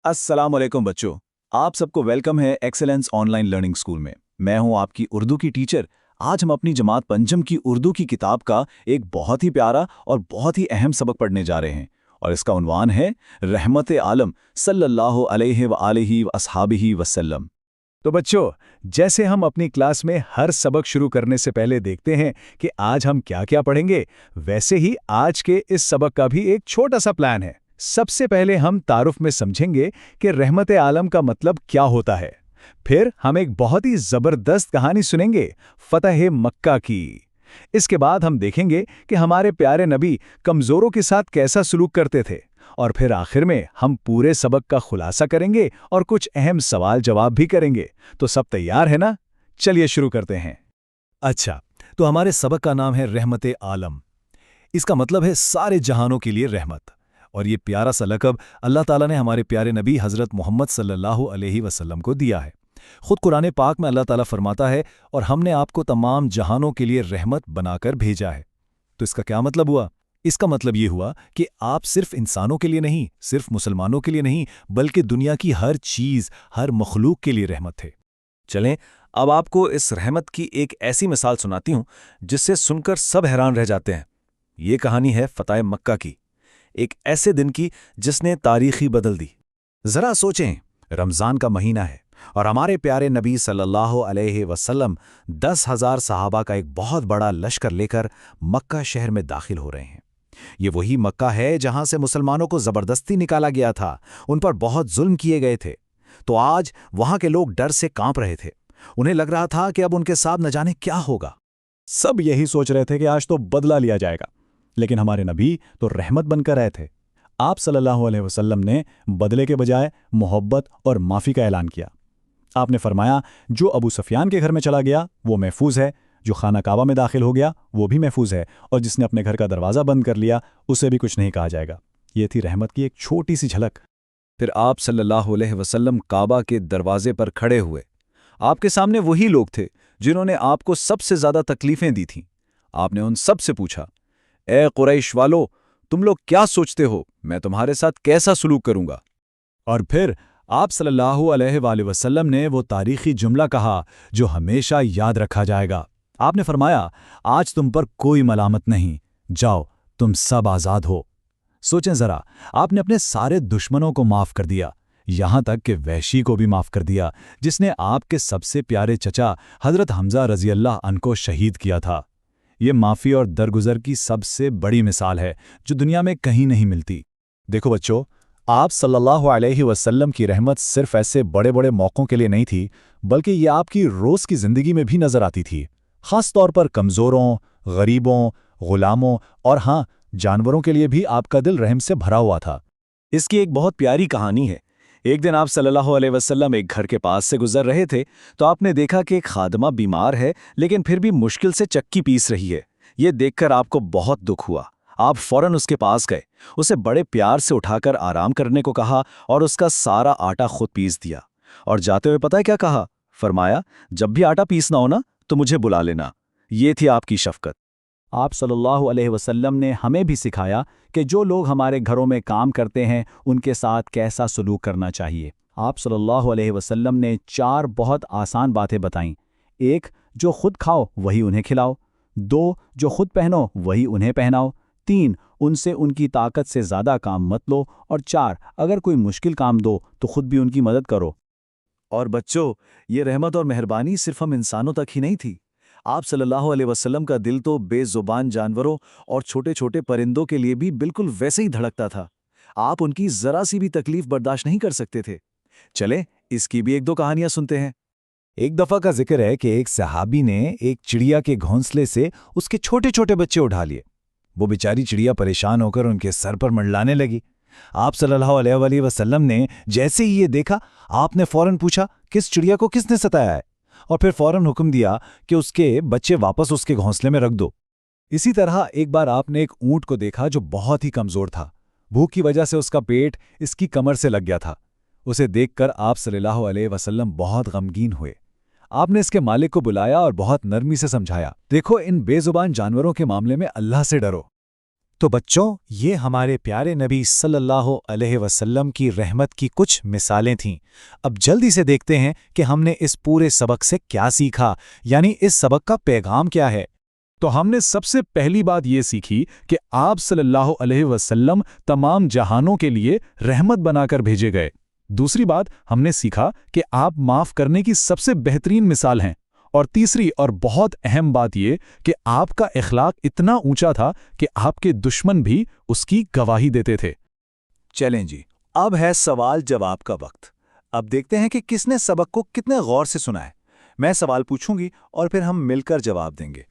अस्सलाम वालेकुम बच्चों। आप सबको वेलकम है एक्सेलेंस ऑनलाइन लर्निंग स्कूल में। मैं हूं आपकी उर्दू की टीचर। आज हम अपनी जमात पंचम की उर्दू की किताब का एक बहुत ही प्यारा और बहुत ही अहम सबक पढ़ने जा रहे हैं और इसका उन्वान है रहमत आलम सल्लल्लाहु अलैहि व आलिहि व अस्हाबिहि वसल्लम। तो बच्चों, जैसे हम अपनी क्लास में हर सबक शुरू करने से पहले देखते हैं कि आज हम क्या क्या पढ़ेंगे, वैसे ही आज के इस सबक का भी एक छोटा सा प्लान है। सबसे पहले हम तारुफ में समझेंगे कि रहमत आलम का मतलब क्या होता है। फिर हम एक बहुत ही जबरदस्त कहानी सुनेंगे, फतह मक्का की। इसके बाद हम देखेंगे कि हमारे प्यारे नबी कमजोरों के साथ कैसा सलूक करते थे। और फिर आखिर में हम पूरे सबक का खुलासा करेंगे और कुछ अहम सवाल जवाब भी करेंगे। तो सब तैयार है ना? चलिए शुरू करते हैं। अच्छा, तो हमारे सबक का नाम है रहमत आलम। इसका मतलब है सारे जहानों के लिए रहमत। और ये प्यारा सा लक़ब अल्लाह ताला ने हमारे प्यारे नबी हज़रत मोहम्मद सल्लल्लाहु अलैहि वसल्लम को दिया है। खुद कुरान पाक में अल्लाह ताला फरमाता है, और हमने आपको तमाम जहानों के लिए रहमत बनाकर भेजा है। तो इसका क्या मतलब हुआ? इसका मतलब ये हुआ कि आप सिर्फ इंसानों के लिए नहीं, सिर्फ मुसलमानों के लिए नहीं, बल्कि दुनिया की हर चीज़, हर मखलूक के लिए रहमत थे। चलें, अब आपको इस रहमत की एक ऐसी मिसाल सुनाती हूं जिससे सुनकर सब हैरान रह जाते हैं। ये कहानी है फतह मक्का की, एक ऐसे दिन की जिसने तारीख ही बदल दी। जरा सोचें, रमजान का महीना है और हमारे प्यारे नबी सल्लल्लाहु अलैहि वसल्लम 10,000 सहाबा का एक बहुत बड़ा लश्कर लेकर मक्का शहर में दाखिल हो रहे हैं। ये वही मक्का है जहां से मुसलमानों को जबरदस्ती निकाला गया था, उन पर बहुत जुल्म किए गए थे। तो आज वहां के लोग डर से कांप रहे थे। उन्हें लग रहा था कि अब उनके साथ न जाने क्या होगा। सब यही सोच रहे थे कि आज तो बदला लिया जाएगा, लेकिन हमारे नबी तो रहमत बनकर आए थे। आप सल्लल्लाहु अलैहि वसल्लम ने बदले के बजाय मोहब्बत और माफ़ी का ऐलान किया। आपने फरमाया, जो अबू सफियान के घर में चला गया वो महफूज है, जो खाना काबा में दाखिल हो गया वो भी महफूज है, और जिसने अपने घर का दरवाज़ा बंद कर लिया उसे भी कुछ नहीं कहा जाएगा। ये थी रहमत की एक छोटी सी झलक। फिर आप सल्लल्लाहु अलैहि वसल्लम काबा के दरवाजे पर खड़े हुए। आपके सामने वही लोग थे जिन्होंने आपको सबसे ज्यादा तकलीफें दी थीं। आपने उन सब से पूछा, ए कुरैश वालो, तुम लोग क्या सोचते हो मैं तुम्हारे साथ कैसा सलूक करूंगा? और फिर आप सल्लल्लाहु अलैहि वसल्लम ने वो तारीखी जुमला कहा जो हमेशा याद रखा जाएगा। आपने फरमाया, आज तुम पर कोई मलामत नहीं, जाओ तुम सब आज़ाद हो। सोचें ज़रा, आपने अपने सारे दुश्मनों को माफ़ कर दिया, यहाँ तक कि वहशी को भी माफ़ कर दिया, जिसने आपके सबसे प्यारे चचा हज़रत हमज़ा रज़ी अल्लाह अन्हु को शहीद किया था। ये माफ़ी और दरगुजर की सबसे बड़ी मिसाल है जो दुनिया में कहीं नहीं मिलती। देखो बच्चों, आप सल्लल्लाहु अलैहि वसल्लम की रहमत सिर्फ ऐसे बड़े बड़े मौक़ों के लिए नहीं थी, बल्कि ये आपकी रोज़ की ज़िंदगी में भी नज़र आती थी। ख़ास तौर पर कमज़ोरों, गरीबों, ग़ुलामों और हाँ, जानवरों के लिए भी आपका दिल रहम से भरा हुआ था। इसकी एक बहुत प्यारी कहानी है। एक दिन आप सल्लल्लाहु अलैहि वसल्लम एक घर के पास से गुजर रहे थे तो आपने देखा कि एक खादमा बीमार है, लेकिन फिर भी मुश्किल से चक्की पीस रही है। ये देखकर आपको बहुत दुख हुआ। आप फौरन उसके पास गए, उसे बड़े प्यार से उठाकर आराम करने को कहा और उसका सारा आटा खुद पीस दिया। और जाते हुए पता है क्या कहा? फरमाया, जब भी आटा पीसना हो ना तो मुझे बुला लेना। ये थी आपकी शफकत। आप सल्लल्लाहु अलैहि वसल्लम ने हमें भी सिखाया कि जो लोग हमारे घरों में काम करते हैं उनके साथ कैसा सलूक करना चाहिए। आप सल्लल्लाहु अलैहि वसल्लम ने 4 बहुत आसान बातें बताईं। 1, जो खुद खाओ वही उन्हें खिलाओ। 2, जो खुद पहनो वही उन्हें पहनाओ। 3, उनसे उनकी ताकत से ज़्यादा काम मत लो। और 4, अगर कोई मुश्किल काम दो तो खुद भी उनकी मदद करो। और बच्चों, ये रहमत और मेहरबानी सिर्फ हम इंसानों तक ही नहीं थी। आप सल्लल्लाहु अलैहि वसल्लम का दिल तो बेजुबान जानवरों और छोटे छोटे परिंदों के लिए भी बिल्कुल वैसे ही धड़कता था। आप उनकी जरा सी भी तकलीफ बर्दाश्त नहीं कर सकते थे। चले, इसकी भी 1-2 कहानियां सुनते हैं। एक दफ़ा का जिक्र है कि एक सहाबी ने एक चिड़िया के घोंसले से उसके छोटे छोटे बच्चे उठा लिए। वो बेचारी चिड़िया परेशान होकर उनके सर पर मंडलाने लगी। आप सल्लल्लाहु अलैहि वसल्लम ने जैसे ही ये देखा, आपने फौरन पूछा, किस चिड़िया को किसने सताया है? और फिर फौरन हुक्म दिया कि उसके बच्चे वापस उसके घोंसले में रख दो। इसी तरह एक बार आपने एक ऊंट को देखा जो बहुत ही कमज़ोर था। भूख की वजह से उसका पेट इसकी कमर से लग गया था। उसे देखकर आप सल्लल्लाहु अलैहि वसल्लम बहुत गमगीन हुए। आपने इसके मालिक को बुलाया और बहुत नरमी से समझाया, देखो, इन बेजुबान जानवरों के मामले में अल्लाह से डरो। تو بچوں، یہ ہمارے پیارے نبی صلی اللہ علیہ وسلم کی رحمت کی کچھ مثالیں تھیں۔ اب جلدی سے دیکھتے ہیں کہ ہم نے اس پورے سبق سے کیا سیکھا، یعنی اس سبق کا پیغام کیا ہے۔ تو ہم نے سب سے پہلی بات یہ سیکھی کہ آپ صلی اللہ علیہ وسلم تمام جہانوں کے لیے رحمت بنا کر بھیجے گئے۔ دوسری بات ہم نے سیکھا کہ آپ معاف کرنے کی سب سے بہترین مثال ہیں۔ اور تیسری اور بہت اہم بات یہ کہ آپ کا اخلاق اتنا اونچا تھا کہ آپ کے دشمن بھی اس کی گواہی دیتے تھے۔ چلیں جی، اب ہے سوال جواب کا وقت۔ اب دیکھتے ہیں کہ کس نے سبق کو کتنے غور سے سنا ہے۔ میں سوال پوچھوں گی اور پھر ہم مل کر جواب دیں گے۔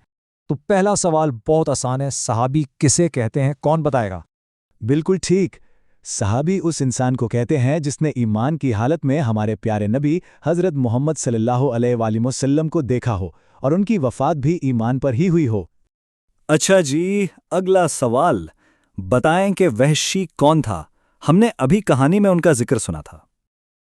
تو پہلا سوال بہت آسان ہے، صحابی کسے کہتے ہیں؟ کون بتائے گا؟ بالکل ٹھیک، صحابی اس انسان کو کہتے ہیں جس نے ایمان کی حالت میں ہمارے پیارے نبی حضرت محمد صلی اللہ علیہ وآلہ وسلم کو دیکھا ہو اور ان کی وفات بھی ایمان پر ہی ہوئی ہو۔ اچھا جی، اگلا سوال، بتائیں کہ وحشی کون تھا؟ ہم نے ابھی کہانی میں ان کا ذکر سنا تھا۔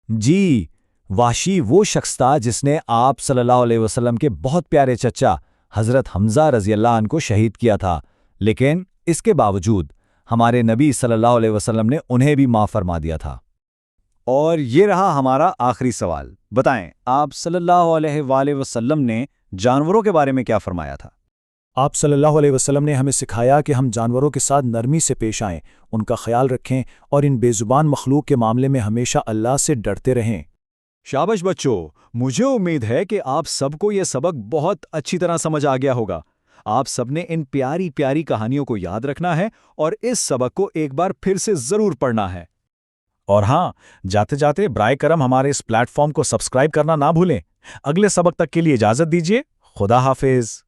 جی، وحشی وہ شخص تھا جس نے آپ صلی اللہ علیہ وسلم کے بہت پیارے چچا حضرت حمزہ رضی اللہ عنہ کو شہید کیا تھا، لیکن اس کے باوجود ہمارے نبی صلی اللہ علیہ وسلم نے انہیں بھی معاف فرما دیا تھا۔ اور یہ رہا ہمارا آخری سوال، بتائیں آپ صلی اللہ علیہ وآلہ وسلم نے جانوروں کے بارے میں کیا فرمایا تھا؟ آپ صلی اللہ علیہ وسلم نے ہمیں سکھایا کہ ہم جانوروں کے ساتھ نرمی سے پیش آئیں، ان کا خیال رکھیں اور ان بے زبان مخلوق کے معاملے میں ہمیشہ اللہ سے ڈرتے رہیں۔ شاباش بچوں، مجھے امید ہے کہ آپ سب کو یہ سبق بہت اچھی طرح سمجھ آ گیا ہوگا۔ آپ سب نے ان پیاری پیاری کہانیوں کو یاد رکھنا ہے اور اس سبق کو ایک بار پھر سے ضرور پڑھنا ہے۔ اور ہاں، جاتے جاتے برائے کرم ہمارے اس پلیٹ فارم کو سبسکرائب کرنا نہ بھولیں۔ اگلے سبق تک کے لیے اجازت دیجیے۔ خدا حافظ۔